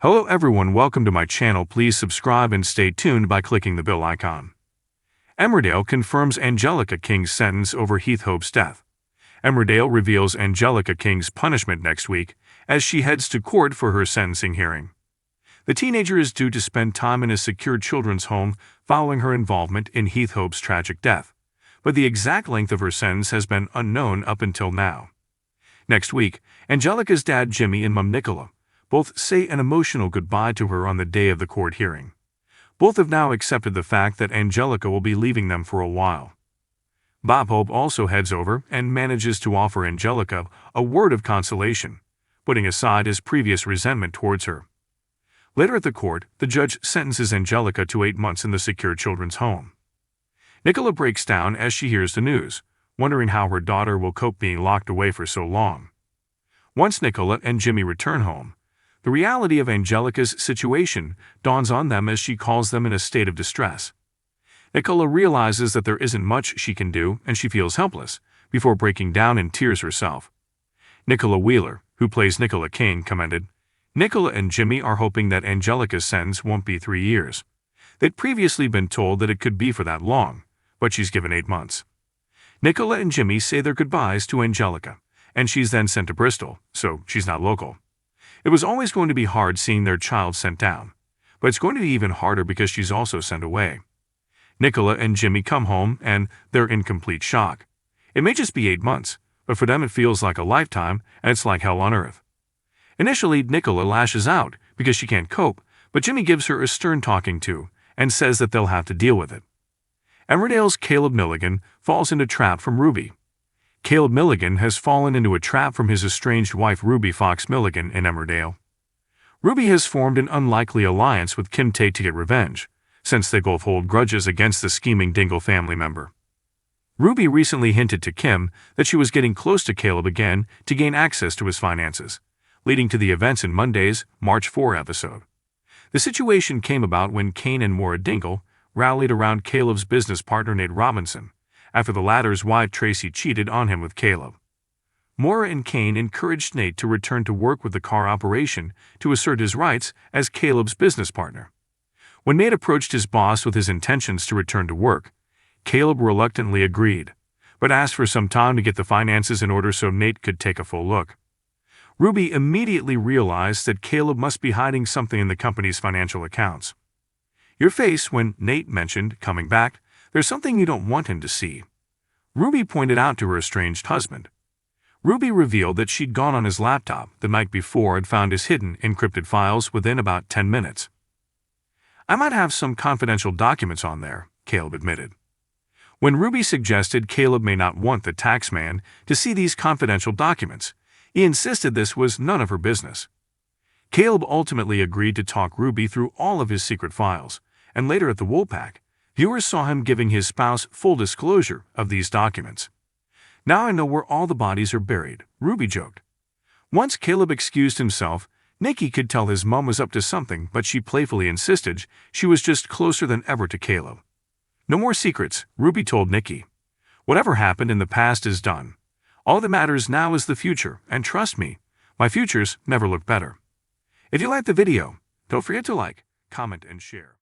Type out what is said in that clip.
Hello everyone, welcome to my channel. Please subscribe and stay tuned by clicking the bell icon. Emmerdale confirms Angelica King's sentence over Heath Hope's death. Emmerdale reveals Angelica King's punishment next week as she heads to court for her sentencing hearing. The teenager is due to spend time in a secure children's home following her involvement in Heath Hope's tragic death, but the exact length of her sentence has been unknown up until now. Next week, Angelica's dad Jimmy and mom Nicola both say an emotional goodbye to her on the day of the court hearing. Both have now accepted the fact that Angelica will be leaving them for a while. Bob Hope also heads over and manages to offer Angelica a word of consolation, putting aside his previous resentment towards her. Later at the court, the judge sentences Angelica to 8 months in the secure children's home. Nicola breaks down as she hears the news, wondering how her daughter will cope being locked away for so long. Once Nicola and Jimmy return home, the reality of Angelica's situation dawns on them as she calls them in a state of distress. Nicola realizes that there isn't much she can do and she feels helpless, before breaking down in tears herself. Nicola Wheeler, who plays Angelica King, commented, "Nicola and Jimmy are hoping that Angelica's sentence won't be 3 years. They'd previously been told that it could be for that long, but she's given 8 months. Nicola and Jimmy say their goodbyes to Angelica, and she's then sent to Bristol, so she's not local. It was always going to be hard seeing their child sent down, but it's going to be even harder because she's also sent away. Nicola and Jimmy come home and they're in complete shock. It may just be 8 months, but for them it feels like a lifetime and it's like hell on earth." Initially, Nicola lashes out because she can't cope, but Jimmy gives her a stern talking to and says that they'll have to deal with it. Emmerdale's Caleb Milligan falls into a trap from Ruby. Caleb Milligan has fallen into a trap from his estranged wife Ruby Fox Milligan in Emmerdale. Ruby has formed an unlikely alliance with Kim Tate to get revenge, since they both hold grudges against the scheming Dingle family member. Ruby recently hinted to Kim that she was getting close to Caleb again to gain access to his finances, leading to the events in Monday's March 4 episode. The situation came about when Kane and Maura Dingle rallied around Caleb's business partner Nate Robinson, after the latter's wife Tracy cheated on him with Caleb. Maura and Kane encouraged Nate to return to work with the car operation to assert his rights as Caleb's business partner. When Nate approached his boss with his intentions to return to work, Caleb reluctantly agreed, but asked for some time to get the finances in order so Nate could take a full look. Ruby immediately realized that Caleb must be hiding something in the company's financial accounts. "Your face when Nate mentioned coming back, there's something you don't want him to see," Ruby pointed out to her estranged husband. Ruby revealed that she'd gone on his laptop the night before and found his hidden, encrypted files within about 10 minutes. "I might have some confidential documents on there," Caleb admitted. When Ruby suggested Caleb may not want the tax man to see these confidential documents, he insisted this was none of her business. Caleb ultimately agreed to talk Ruby through all of his secret files, and later at the Woolpack, viewers saw him giving his spouse full disclosure of these documents. "Now I know where all the bodies are buried," Ruby joked. Once Caleb excused himself, Nikki could tell his mom was up to something, but she playfully insisted she was just closer than ever to Caleb. "No more secrets," Ruby told Nikki. "Whatever happened in the past is done. All that matters now is the future, and trust me, my futures never look better." If you liked the video, don't forget to like, comment, and share.